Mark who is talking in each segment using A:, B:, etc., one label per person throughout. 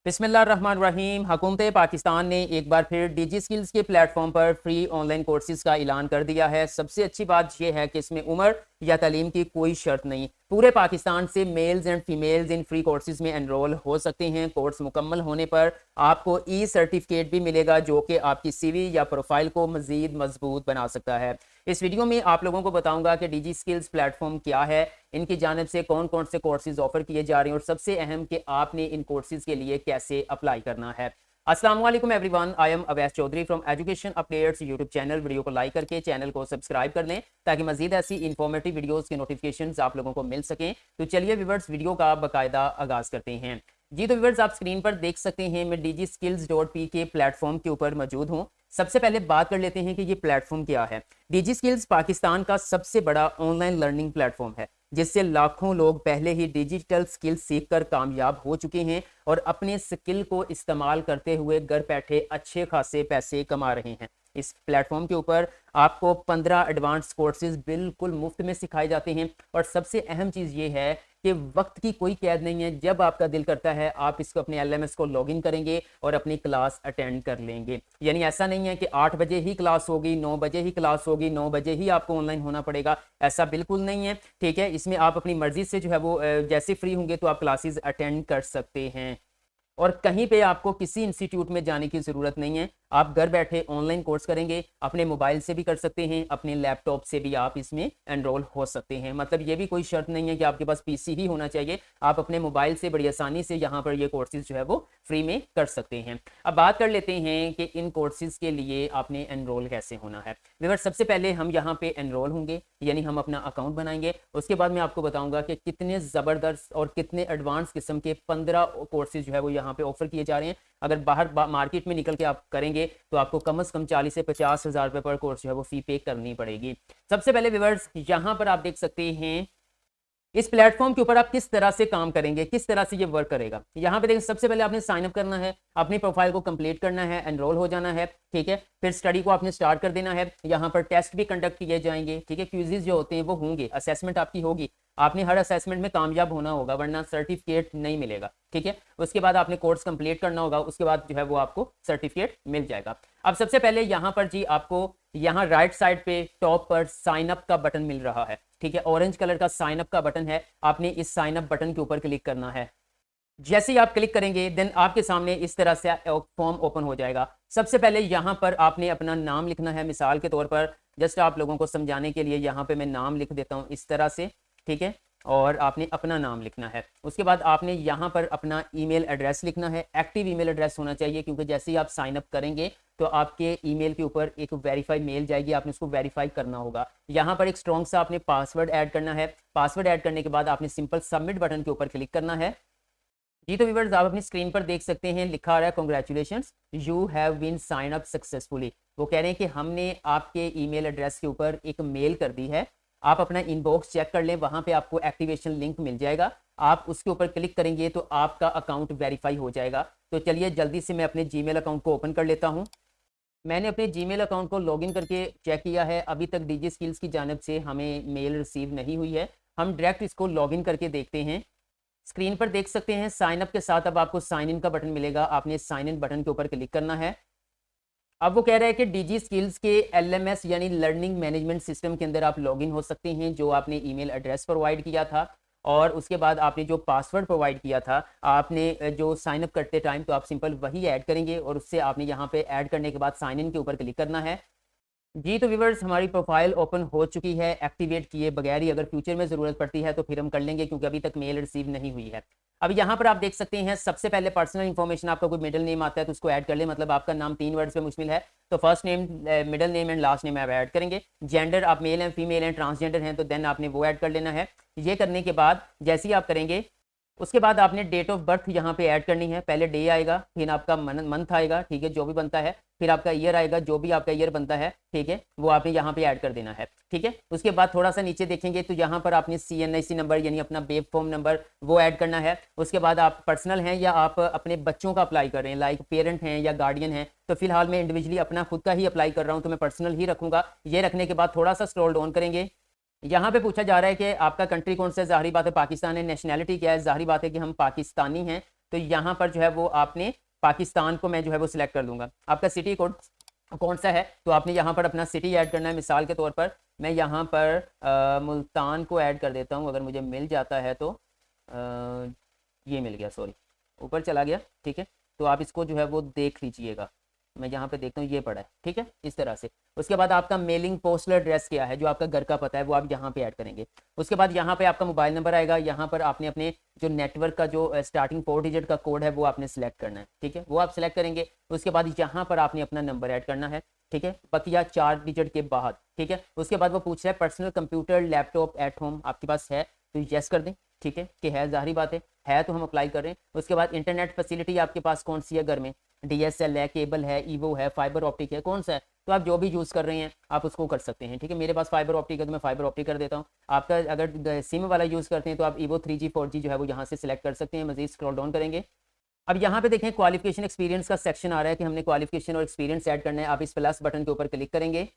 A: बिस्मिल्लाहिर्रहमानिर्रहीम। हुकूमत पाकिस्तान ने एक बार फिर डिजी स्किल्स के प्लेटफॉर्म पर फ्री ऑनलाइन कोर्सेज का ऐलान कर दिया है। सबसे अच्छी बात यह है कि इसमें उम्र या तालीम की कोई शर्त नहीं, पूरे पाकिस्तान से mails and females in free courses में एनरोल हो सकते हैं। कोर्स मुकम्मल होने पर आपको ई सर्टिफिकेट भी मिलेगा जो कि आपकी सीवी या प्रोफाइल को मजीद मजबूत बना सकता है। इस वीडियो में आप लोगों को बताऊंगा कि डिजी स्किल्स प्लेटफॉर्म क्या है, इनकी जानिब से कौन कौन से कोर्सेज ऑफर किए जा रहे हैं और सबसे अहम कि आपने इन कोर्सेज के लिए कैसे अप्लाई करना है। अस्सलाम वालेकुम everyone, I am Awais Chaudhary from education updates YouTube channel. Video को लाइक करके चैनल को सब्सक्राइब कर लें ताकि मजीद ऐसी इंफॉर्मेटिव वीडियोस के नोटिफिकेशंस आप लोगों को मिल सकें। तो चलिए व्यूअर्स, वीडियो का बाकायदा आगाज करते हैं। जी तो व्यूअर्स, आप स्क्रीन पर देख सकते हैं मैं DigiSkills.P के प्लेटफॉर्म के ऊपर मौजूद हूँ। सबसे पहले बात कर लेते हैं कि ये प्लेटफॉर्म क्या है। डिजी स्किल्स पाकिस्तान का सबसे बड़ा ऑनलाइन लर्निंग प्लेटफॉर्म है जिससे लाखों लोग पहले ही डिजिटल स्किल सीखकर कामयाब हो चुके हैं और अपने स्किल को इस्तेमाल करते हुए घर बैठे अच्छे खासे पैसे कमा रहे हैं। इस प्लेटफॉर्म के ऊपर आपको 15 एडवांस कोर्सेज बिल्कुल मुफ्त में सिखाए जाते हैं और सबसे अहम चीज़ ये है कि वक्त की कोई कैद नहीं है। जब आपका दिल करता है आप इसको अपने LMS को लॉगिन करेंगे और अपनी क्लास अटेंड कर लेंगे। यानी ऐसा नहीं है कि 8 बजे ही क्लास होगी, 9 बजे ही क्लास होगी, 9 बजे ही आपको ऑनलाइन होना पड़ेगा, ऐसा बिल्कुल नहीं है। ठीक है, इसमें आप अपनी मर्जी से जो है वो जैसे फ्री होंगे तो आप क्लासेस अटेंड कर सकते हैं और कहीं पे आपको किसी इंस्टीट्यूट में जाने की ज़रूरत नहीं है। आप घर बैठे ऑनलाइन कोर्स करेंगे, अपने मोबाइल से भी कर सकते हैं, अपने लैपटॉप से भी आप इसमें एनरोल हो सकते हैं। मतलब ये भी कोई शर्त नहीं है कि आपके पास PC ही होना चाहिए, आप अपने मोबाइल से बड़ी आसानी से यहाँ पर ये कोर्सेज जो है वो फ्री में कर सकते हैं। अब बात कर लेते हैं कि इन कोर्सेज के लिए आपने एनरोल कैसे होना है। व्यूअर्स, सबसे पहले हम यहाँ पे एनरोल होंगे, यानी हम अपना अकाउंट बनाएंगे। उसके बाद मैं आपको बताऊंगा कि कितने ज़बरदस्त और कितने एडवांस किस्म के 15 कोर्सेज जो है वो यहाँ पे ऑफर किए जा रहे हैं। अगर बाहर मार्केट में निकल के आप करेंगे तो आपको कम से कम 40 से 50 हज़ार रुपये पर कोर्स जो है वो फी पे करनी पड़ेगी। सबसे पहले व्यूअर्स, यहाँ पर आप देख सकते हैं इस प्लेटफॉर्म के ऊपर आप किस तरह से काम करेंगे, किस तरह से ये वर्क करेगा। यहाँ पे देखिए, सबसे पहले आपने साइन अप करना है, अपनी प्रोफाइल को कंप्लीट करना है, एनरोल हो जाना है। ठीक है, फिर स्टडी को आपने स्टार्ट कर देना है। यहाँ पर टेस्ट भी कंडक्ट किए जाएंगे। ठीक है, क्विज़ेस जो होते हैं वो होंगे, असेसमेंट आपकी होगी, आपने हर असेसमेंट में कामयाब होना होगा वरना सर्टिफिकेट नहीं मिलेगा। ठीक है, उसके बाद आपने कोर्स कंप्लीट करना होगा, उसके बाद जो है वो आपको सर्टिफिकेट मिल जाएगा। अब सबसे पहले यहाँ पर जी आपको यहाँ राइट साइड पे टॉप पर साइन अप का बटन मिल रहा है। ठीक है, ऑरेंज कलर का साइन अप का बटन है, आपने इस साइन अप बटन के ऊपर क्लिक करना है। जैसे ही आप क्लिक करेंगे देन आपके सामने इस तरह से फॉर्म ओपन हो जाएगा। सबसे पहले यहाँ पर आपने अपना नाम लिखना है। मिसाल के तौर पर जस्ट आप लोगों को समझाने के लिए यहाँ पे मैं नाम लिख देता हूँ इस तरह से। ठीक है, और आपने अपना नाम लिखना है। उसके बाद आपने यहाँ पर अपना ईमेल एड्रेस लिखना है। एक्टिव ईमेल एड्रेस होना चाहिए क्योंकि जैसे ही आप साइन अप करेंगे तो आपके ईमेल के ऊपर एक वेरीफाई मेल जाएगी, आपने उसको वेरीफाई करना होगा। यहाँ पर एक स्ट्रॉन्ग सा आपने पासवर्ड ऐड करना है। पासवर्ड ऐड करने के बाद आपने सिंपल सबमिट बटन के ऊपर क्लिक करना है। जी तो व्यूअर्स, आप अपनी स्क्रीन पर देख सकते हैं लिखा आ रहा है congratulations you have been sign up successfully. वो कह रहे हैं कि हमने आपके ईमेल एड्रेस के ऊपर एक मेल कर दी है। आप अपना इनबॉक्स चेक कर लें, वहां पे आपको एक्टिवेशन लिंक मिल जाएगा, आप उसके ऊपर क्लिक करेंगे तो आपका अकाउंट वेरीफाई हो जाएगा। तो चलिए जल्दी से मैं अपने जीमेल अकाउंट को ओपन कर लेता हूं। मैंने अपने जीमेल अकाउंट को लॉगिन करके चेक किया है, अभी तक डिजी स्किल्स की जानिब से हमें मेल रिसीव नहीं हुई है। हम डायरेक्ट इसको लॉगिन करके देखते हैं। स्क्रीन पर देख सकते हैं साइन अप के साथ अब आपको साइन इन का बटन मिलेगा, आपने साइन इन बटन के ऊपर क्लिक करना है। अब वो कह रहा है कि डिजी स्किल्स के LMS यानी लर्निंग मैनेजमेंट सिस्टम के अंदर आप लॉगिन हो सकते हैं, जो आपने ईमेल एड्रेस प्रोवाइड किया था और उसके बाद आपने जो पासवर्ड प्रोवाइड किया था, आपने जो साइन अप करते टाइम तो आप सिंपल वही ऐड करेंगे और उससे आपने यहाँ पे ऐड करने के बाद साइन इन के ऊपर क्लिक करना है। जी तो व्यूअर्स, हमारी प्रोफाइल ओपन हो चुकी है। एक्टिवेट किए बगैर ही अगर फ्यूचर में ज़रूरत पड़ती है तो फिर हम कर लेंगे क्योंकि अभी तक मेल रिसीव नहीं हुई है। अब यहाँ पर आप देख सकते हैं सबसे पहले पर्सनल इन्फॉर्मेशन, आपका कोई मिडिल नेम आता है तो उसको ऐड कर ले। मतलब आपका नाम 3 वर्ड्स पे मुश्तमिल है तो first name, middle name and last name आप ऐड करेंगे। जेंडर आप मेल हैं, फीमेल हैं, ट्रांसजेंडर हैं तो देन आपने वो ऐड कर लेना है। ये करने के बाद जैसे ही आप करेंगे उसके बाद आपने डेट ऑफ बर्थ यहाँ पे ऐड करनी है। पहले डे आएगा, फिर आपका मंथ आएगा, ठीक है, जो भी बनता है, फिर आपका ईयर आएगा, जो भी आपका ईयर बनता है, ठीक है, वो आपने यहाँ पे ऐड कर देना है। ठीक है, उसके बाद थोड़ा सा नीचे देखेंगे तो यहाँ पर आपने CNIC नंबर यानी अपना बेब फॉर्म नंबर वो ऐड करना है। उसके बाद आप पर्सनल हैं या आप अपने बच्चों का अप्लाई कर रहे हैं, लाइक पेरेंट हैं या गार्डियन हैं, तो फिलहाल मैं इंडिविजुअली अपना खुद का ही अप्लाई कर रहा हूँ तो मैं पर्सनल ही रखूँगा। ये रखने के बाद थोड़ा सा स्क्रॉल डाउन करेंगे, यहाँ पे पूछा जा रहा है कि आपका कंट्री कौन सा है। ज़ाहिर बात है पाकिस्तान है। नेशनैलिटी क्या है, ज़ाहिर बात है कि हम पाकिस्तानी हैं। तो यहाँ पर जो है वो आपने पाकिस्तान को मैं जो है वो सिलेक्ट कर लूँगा। आपका सिटी कोड कौन सा है तो आपने यहाँ पर अपना सिटी ऐड करना है। मिसाल के तौर पर मैं यहाँ पर मुल्तान को ऐड कर देता हूँ, अगर मुझे मिल जाता है तो ये मिल गया, सॉरी ऊपर चला गया, ठीक है। तो आप इसको जो है वो देख लीजिएगा, मैं यहाँ पे देखता हूँ ये पड़ा है, ठीक है, इस तरह से। उसके बाद आपका मेलिंग पोस्टल एड्रेस क्या है, जो आपका घर का पता है वो आप यहाँ पे ऐड करेंगे। उसके बाद यहाँ पे आपका मोबाइल नंबर आएगा, यहाँ पर आपने अपने जो नेटवर्क का जो स्टार्टिंग 4 डिजिट का कोड है वो आपने सेलेक्ट करना है, ठीक है, वो आप सेलेक्ट करेंगे। उसके बाद यहाँ पर आपने अपना नंबर ऐड करना है, ठीक है, बकिया 4 डिजिट के बाद, ठीक है। उसके बाद वो पूछ रहा है personal computer laptop at home आपके पास है तो यस कर दें, ठीक है, कि है, जाहिर बात है तो हम अप्लाई कर रहे हैं। उसके बाद इंटरनेट फैसिलिटी आपके पास कौन सी है घर में, DSL है, केबल है, ईवो है, फाइबर ऑप्टिक है, कौन सा है, तो आप जो भी यूज़ कर रहे हैं आप उसको कर सकते हैं, ठीक है। मेरे पास फाइबर ऑप्टिक है तो मैं फाइबर ऑप्टिक कर देता हूँ। आपका अगर सिम वाला यूज़ करते हैं तो आप ईवो 3G 4G जो है वो यहाँ से सिलेक्ट कर सकते हैं। मजीद स्क्रॉल डाउन करेंगे, अब यहाँ पे देखें क्वालिफिकेशन एक्सपीरियंस का सेक्शन आ रहा है कि हमने क्वालिफिकेशन और एक्सपीरियंस ऐड करना है। आप इस प्लस बटन के ऊपर क्लिक करेंगे,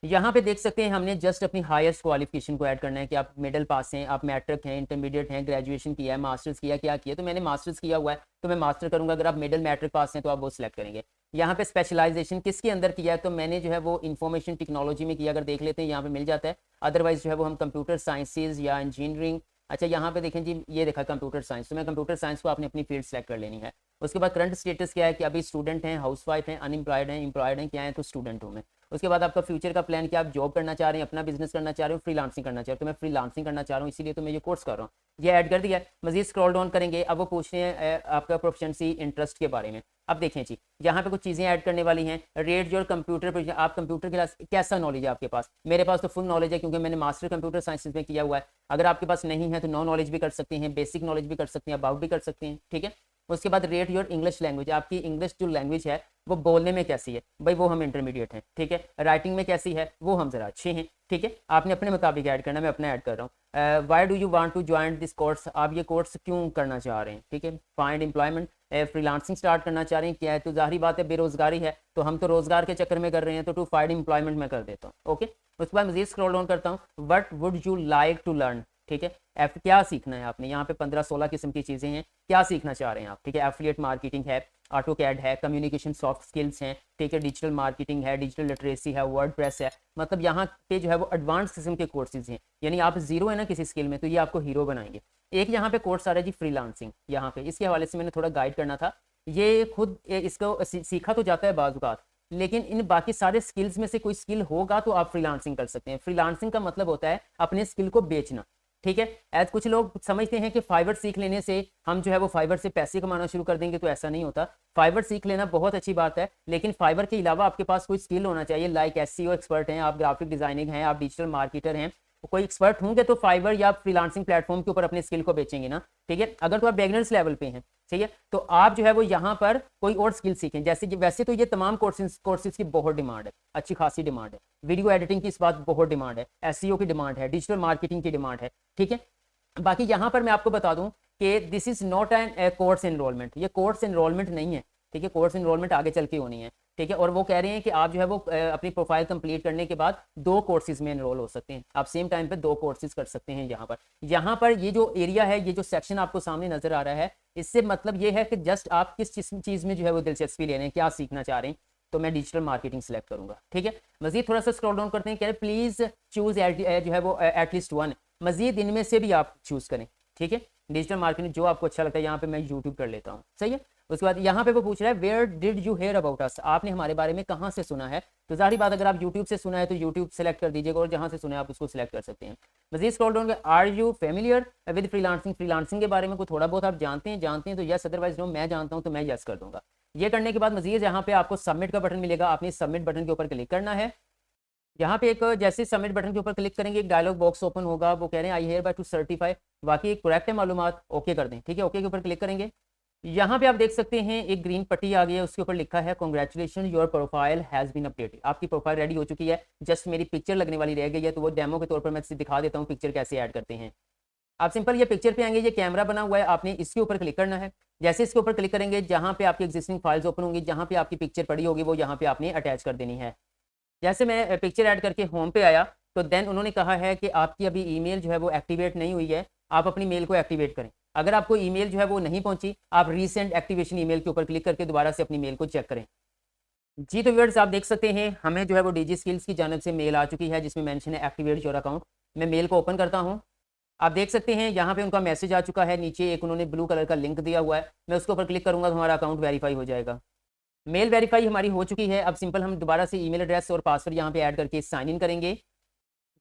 A: यहाँ पे देख सकते हैं हमने जस्ट अपनी हाईएस्ट क्वालिफिकेशन को ऐड करना है कि आप मिडिल पास हैं, आप मैट्रिक हैं, इंटरमीडिएट हैं, ग्रेजुएशन किया है, मास्टर्स किया, क्या किया, तो मैंने मास्टर्स किया हुआ है तो मैं मास्टर करूंगा। अगर आप मिडिल मैट्रिक पास हैं तो आप वो सिलेक्ट करेंगे। यहाँ पे स्पेशलाइजेशन किसके अंदर किया है तो मैंने जो है वो इंफॉर्मेशन टेक्नोलॉजी में किया, अगर देख लेते हैं यहाँ पे मिल जाता है। अदरवाइज जो है वो हम कंप्यूटर साइंसेज या इंजीनियरिंग, अच्छा यहाँ पे देखें जी ये देखा कंप्यूटर साइंस, तो मैं कंप्यूटर साइंस को आपने अपनी फील्ड सेलेक्ट कर लेनी है। उसके बाद करंट स्टेटस क्या है कि अभी स्टूडेंट हैं, हाउसवाइफ हैं, अनएम्प्लॉयड हैं, एम्प्लॉयड हैं, क्या है तो स्टूडेंट हूँ मैं। उसके बाद आपका फ्यूचर का प्लान क्या, आप जॉब करना चाह रहे हैं, अपना बिजनेस करना चाह रहे हो, फ्रीलांसिंग करना चाह रहे हो, तो मैं फ्रीलांसिंग करना चाह रहा हूँ इसीलिए तो मैं ये कोर्स कर रहा हूँ, ये ऐड कर दिया है। मजीद स्क्रॉल डाउन करेंगे, अब वो पूछ रहे हैं आपका प्रोफिशिएंसी इंटरेस्ट के बारे में। अब देखें जी यहाँ पे कुछ चीज़ें ऐड करने वाली हैं। रेट योर कंप्यूटर पर, आप कंप्यूटर क्लास कैसा नॉलेज है आपके पास। मेरे पास तो फुल नॉलेज है क्योंकि मैंने मास्टर कंप्यूटर साइंसेज में किया हुआ है। अगर आपके पास नहीं है तो नो नॉलेज भी कर सकते हैं, बेसिक नॉलेज भी कर सकते हैं, अबाउट भी कर सकते हैं, ठीक है। उसके बाद रेट योर इंग्लिश लैंग्वेज, आपकी इंग्लिश जो लैंग्वेज है वो बोलने में कैसी है, भाई वो हम इंटरमीडिएट हैं, ठीक है। राइटिंग में कैसी है वो हम जरा अच्छे हैं, ठीक है। आपने अपने मुताबिक ऐड करना, मैं अपना ऐड कर रहा हूँ। Why do you want to join this course, आप ये कोर्स क्यों करना चाह रहे हैं, ठीक है। फाइंड एम्प्लॉयमेंट, फ्रीलांसिंग स्टार्ट करना चाह रहे हैं, क्या है तो जाहिर बात है बेरोजगारी है तो हम तो रोजगार के चक्कर में कर रहे हैं, तो टू फाइंड एम्प्लॉयमेंट में कर देता हूँ, ओके। उसके बाद मजीद स्क्रॉल डाउन करता हूँ, what would you like to learn, ठीक है। क्या सीखना है आपने, यहाँ पे 15-16 किस्म की चीज़ें हैं, क्या सीखना चाह रहे हैं आप, ठीक है। एफिलिएट मार्केटिंग है, ऑटोकैड है, कम्युनिकेशन सॉफ्ट स्किल्स हैं, ठीक है, डिजिटल मार्केटिंग है, डिजिटल लिटरेसी है, वर्डप्रेस है, मतलब यहाँ पे जो है वो एडवांस किस्म के कोर्सेज हैं। यानी आप जीरो है ना किसी स्किल में तो ये आपको हीरो बनाएंगे। एक यहाँ पे कोर्स आ रहा है जी फ्रीलांसिंग, यहाँ पे इसके हवाले से मैंने थोड़ा गाइड करना था। ये खुद इसको सीखा तो जाता है बाज़-औक़ात, लेकिन इन बाकी सारे स्किल्स में से कोई स्किल होगा तो आप फ्रीलांसिंग कर सकते हैं। फ्रीलांसिंग का मतलब होता है अपने स्किल को बेचना, ठीक है। एज कुछ लोग समझते हैं कि फाइवर सीख लेने से हम जो है वो फाइवर से पैसे कमाना शुरू कर देंगे, तो ऐसा नहीं होता। फाइवर सीख लेना बहुत अच्छी बात है, लेकिन फाइवर के अलावा आपके पास कोई स्किल होना चाहिए। लाइक SEO एक्सपर्ट हैं आप, ग्राफिक डिजाइनिंग हैं आप, डिजिटल मार्केटर हैं, कोई एक्सपर्ट होंगे तो फाइवर या फ्रीलांसिंग प्लेटफॉर्म के ऊपर अपने स्किल को बेचेंगे ना, ठीक है। अगर तो आप बिगिनर्स लेवल पे हैं, ठीक है, तो आप जो है वो यहाँ पर कोई और स्किल सीखें। जैसे कि वैसे तो ये तमाम कोर्सेज की बहुत डिमांड है, अच्छी खासी डिमांड है। वीडियो एडिटिंग की इस बात बहुत डिमांड है, SEO की डिमांड है, डिजिटल मार्केटिंग की डिमांड है, ठीक है। बाकी यहाँ पर मैं आपको बता दूं कि this is not an course enrolment, ये कोर्स एनरोलमेंट नहीं है, ठीक है। कोर्स एनरोलमेंट आगे चल के होनी है, ठीक है। और वो कह रहे हैं कि आप जो है वो अपनी प्रोफाइल कंप्लीट करने के बाद 2 कोर्सेज में एनरोल हो सकते हैं, आप सेम टाइम पे 2 कोर्सेज कर सकते हैं। यहाँ पर ये जो एरिया है, ये जो सेक्शन आपको सामने नजर आ रहा है, इससे मतलब ये है कि जस्ट आप किस चीज़ में जो है वो दिलचस्पी ले रहे हैं, क्या सीखना चाह रहे हैं, तो मैं डिजिटल मार्केटिंग सेलेक्ट करूंगा, ठीक है। मजीद थोड़ा सा स्क्रॉल डाउन करते हैं, कह रहे प्लीज चूज जो है वो एटलीस्ट 1, मजीद इनमें से भी आप चूज करें, ठीक है। डिजिटल मार्केटिंग जो आपको अच्छा लगता है, यहाँ पे मैं यूट्यूब कर लेता हूँ, सही है। उसके बाद यहाँ पे वो पूछ रहा है where did you hear about us, आपने हमारे बारे में कहाँ से सुना है, तो जाहिर बात अगर आप यूट्यूब से सुना है तो यूट्यूब सेलेक्ट कर दीजिएगा, और जहाँ से सुना है आप उसको सिलेक्ट कर सकते हैं। Majid scroll down, are you familiar with freelancing, freelancing के बारे में कोई थोड़ा बहुत आप जानते हैं तो यस, अदरवाइज नो, मैं जानता हूँ तो मैं यस कर दूंगा। ये करने के बाद मजीद यहाँ पे आपको सबमिट का बटन मिलेगा, आपने सबमिट बटन के ऊपर क्लिक करना है। यहाँ पे एक जैसे सबमिट बटन के ऊपर क्लिक करेंगे एक डायलॉग बॉक्स ओपन होगा, वो कह रहे हैं आई हेयर बाय टू सर्टिफाई, बाकी करेक्ट है मालूमात, ओके कर दें, ठीक है। ओके के ऊपर क्लिक करेंगे, यहाँ पे आप देख सकते हैं एक ग्रीन पट्टी आ गई है, उसके ऊपर लिखा है congratulation your profile has been updated, आपकी प्रोफाइल रेडी हो चुकी है, जस्ट मेरी पिक्चर लगने वाली रह गई है, तो वो डेमो के तौर पर मैं दिखा देता हूँ पिक्चर कैसे ऐड करते हैं। आप सिंपल ये पिक्चर पे आएंगे, ये कैमरा बना हुआ है, आपने इसके ऊपर क्लिक करना है। जैसे इसके ऊपर क्लिक करेंगे, जहाँ पे आपकी एग्जिस्टिंग फाइल्स ओपन होंगी, जहाँ पे आपकी पिक्चर पड़ी होगी, वो यहाँ पे आपने अटैच कर देनी है। जैसे मैं पिक्चर ऐड करके होम पे आया, तो देन उन्होंने कहा है कि आपकी अभी ईमेल जो है वो एक्टिवेट नहीं हुई है, आप अपनी मेल को एक्टिवेट करें, अगर आपको ईमेल जो है वो नहीं पहुंची, आप रीसेंट एक्टिवेशन ईमेल के ऊपर क्लिक करके दोबारा से अपनी मेल को चेक करें। जी तो व्यूअर्स आप देख सकते हैं हमें जो है वो डीजी स्किल्स की जानब से मेल आ चुकी है जिसमें मेंशन है एक्टिवेट योर अकाउंट। मैं मेल को ओपन करता हूं। आप देख सकते हैं यहाँ पे उनका मैसेज आ चुका है, नीचे एक उन्होंने ब्लू कलर का लिंक दिया हुआ है, मैं उसके ऊपर क्लिक करूंगा तो हमारा अकाउंट वेरीफाई हो जाएगा। मेल वेरीफाई हमारी हो चुकी है। अब सिंपल हम दोबारा से ईमेल एड्रेस और पासवर्ड यहाँ पे ऐड करके साइन इन करेंगे।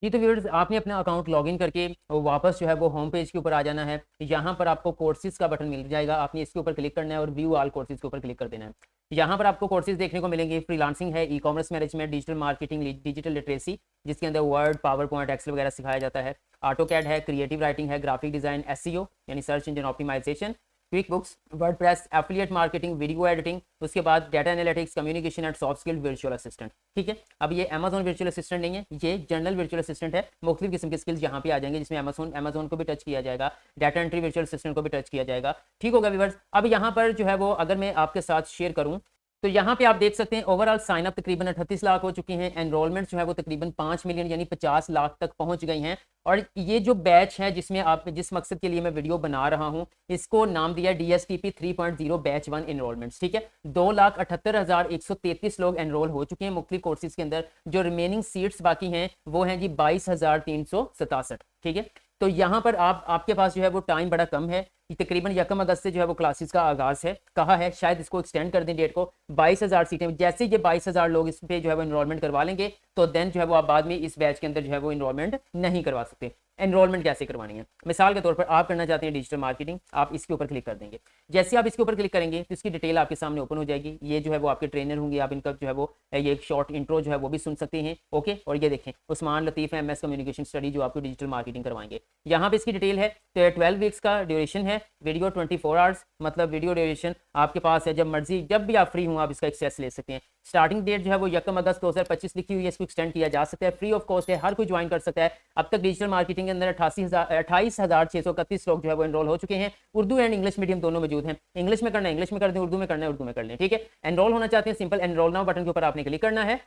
A: जी तो व्यूअर्स आपने अपना अकाउंट लॉगिन करके वापस जो है वो होम पेज के ऊपर आ जाना है। यहाँ पर आपको कोर्सेज का बटन मिल जाएगा, आपने इसके ऊपर क्लिक करना है और व्यू ऑल कोर्सेज के ऊपर क्लिक कर देना है। यहाँ पर आपको कोर्सेज देखने को मिलेंगे, फ्रीलांसिंग है, e commerce management, digital marketing, digital literacy जिसके अंदर वर्ड, पावर पॉइंट, एक्सेल वगैरह सिखाया जाता है, ऑटो कैड है, क्रिएटिव राइटिंग है, ग्राफिक डिजाइन, एसईओ यानी search engine optimisation, QuickBooks, WordPress, affiliate marketing, video editing, उसके बाद data analytics, communication and soft skill, virtual assistant. ठीक है, अब ये अमेजोन वर्चुअल असिस्टेंट नहीं है, ये जनरल वर्चुअल असिस्टेंट है। मुख्तलिफ किस्म के स्किल्स यहाँ पे आ जाएंगे जिसमें अमेजोन को भी टच किया जाएगा, डाटा एंट्री वर्चुअल असिस्टेंट को भी टच किया जाएगा। ठीक होगा व्यूअर्स। अब यहाँ पर जो है वो अगर मैं आपके साथ शेयर करूँ तो यहाँ पे आप देख सकते हैं ओवरऑल साइन अप तकरीबन 38 लाख हो चुके हैं, एनरोलमेंट जो है वो तकरीबन 5 मिलियन यानी 50 लाख तक पहुंच गई हैं। और ये जो बैच है जिसमें आप जिस मकसद के लिए मैं वीडियो बना रहा हूं इसको नाम दिया DSTP 3.0 बैच 1 एनरोलमेंट्स। ठीक है, 2,78,133 लोग एनरोल हो चुके हैं मुख्तलिफ कोर्सेज के अंदर। जो रिमेनिंग सीट्स बाकी हैं वो हैं जी 22,367। ठीक है, तो यहाँ पर आपके पास जो है वो टाइम बड़ा कम है, तकरीबन 1 अगस्त से जो है वो क्लासेस का आगाज है, कहा है शायद इसको एक्सटेंड कर दें डेट को। 22,000 सीटें, जैसे ये 22,000 लोग इस पे जो है वो एनरोलमेंट करवा लेंगे तो देन जो है वो आप बाद में इस बैच के अंदर जो है वो एनरोलमेंट नहीं करवा सकते। एनरोलमेंट कैसे करवानी है, मिसाल के तौर पर आप करना चाहते हैं डिजिटल मार्केटिंग, आप इसके ऊपर क्लिक कर देंगे। जैसे आप इसके ऊपर क्लिक करेंगे तो इसकी डिटेल आपके सामने ओपन हो जाएगी। ये जो है वो आपके ट्रेनर होंगे, आप इनका जो है वो ये एक शॉर्ट इंट्रो जो है वो भी सुन सकते हैं। ओके, और ये देखें उस्मान लतीफ़ MS कम्युनिकेशन स्टडी जो आपको डिजिटल मार्केटिंग करवाएंगे। यहाँ पे इसकी डिटेल है, तो 12 वीक्स का ड्यूरेशन है, वीडियो 24 आवर्स, मतलब वीडियो ड्यूरेशन आपके पास है, जब मर्जी जब भी आप फ्री हो आप इसका एक्सेस ले सकते हैं। स्टार्टिंग डेट जो है वो 1 अगस्त 2025 लिखी हुई है, इसको एक्सटेंड किया जा सकता है, फ्री ऑफ कॉस्ट है, हर कोई ज्वाइन कर सकता है। अब तक डिजिटल मार्केटिंग के अंदर 28,631 लोग जो है वो एनरोल हो चुके हैं। उर्दू एंड इंग्लिश मीडियम दोनों मौजूद हैं, इंग्लिश में करना है इंग्लिश में कर दें, उर्दू में करना है उर्दू में कर लें। ठीक है, एनरोल होना चाहते हैं, सिंपल एनरोल नाउ बटन के ऊपर आपने क्लिक करना है।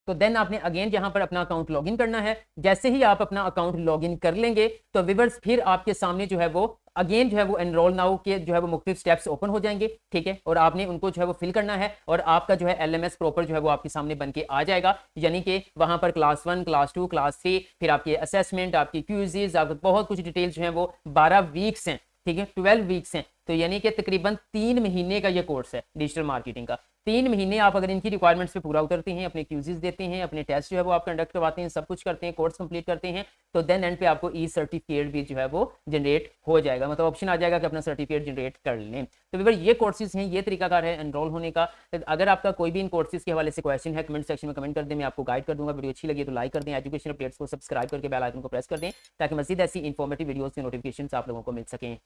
A: तो देन आपने अगेन यहाँ पर अपना अकाउंट लॉगिन करना है। जैसे ही आप अपना अकाउंट लॉगिन कर लेंगे तो व्यूअर्स फिर आपके सामने जो है वो अगेन जो है वो एनरोल नाउ के जो है वो मुख्तलिफ स्टेप्स ओपन हो जाएंगे। ठीक है, और आपने उनको जो है वो फिल करना है और आपका जो है LMS प्रॉपर जो है वो आपके सामने बन के आ जाएगा। यानी कि वहां पर क्लास 1, क्लास 2, क्लास 3, फिर आपके असेसमेंट, आपकी क्यूजेज, आपको बहुत कुछ डिटेल जो है वो 12 वीक्स हैं। ठीक है, 12 वीक्स हैं, तो यानी कि तकरीबन 3 महीने का ये कोर्स है डिजिटल मार्केटिंग का। 3 महीने आप अगर इनकी रिक्वायरमेंट्स पे पूरा उतरते हैं, अपने क्यूजेस देते हैं, अपने टेस्ट जो है वो आप कंडक्ट करवाते हैं, सब कुछ करते हैं, कोर्स कंप्लीट करते हैं, तो देन एंड पे आपको ई सर्टिफिकेट भी जो है वो जनरेट हो जाएगा, मतलब ऑप्शन आ जाएगा कि अपना सर्टिफिकेट जनरेट कर लें। तो व्यूअर ये कोर्सेज हैं, ये तरीकाकार है एनरोल होने का। तो अगर आपका कोई भी इन कोर्सेज के हवाले से क्वेश्चन है कमेंट सेक्शन में कमेंट कर दें, मैं आपको गाइड कर दूंगा। वीडियो अच्छी लगी तो लाइक कर दें, एजुकेशन अपडेट्स को सब्सक्राइब करके बेल आइकन को प्रेस कर दें ताकि मजीद ऐसी इंफॉर्मेटिव वीडियोस की नोटिफिकेशन आप लोगों को मिल सकें।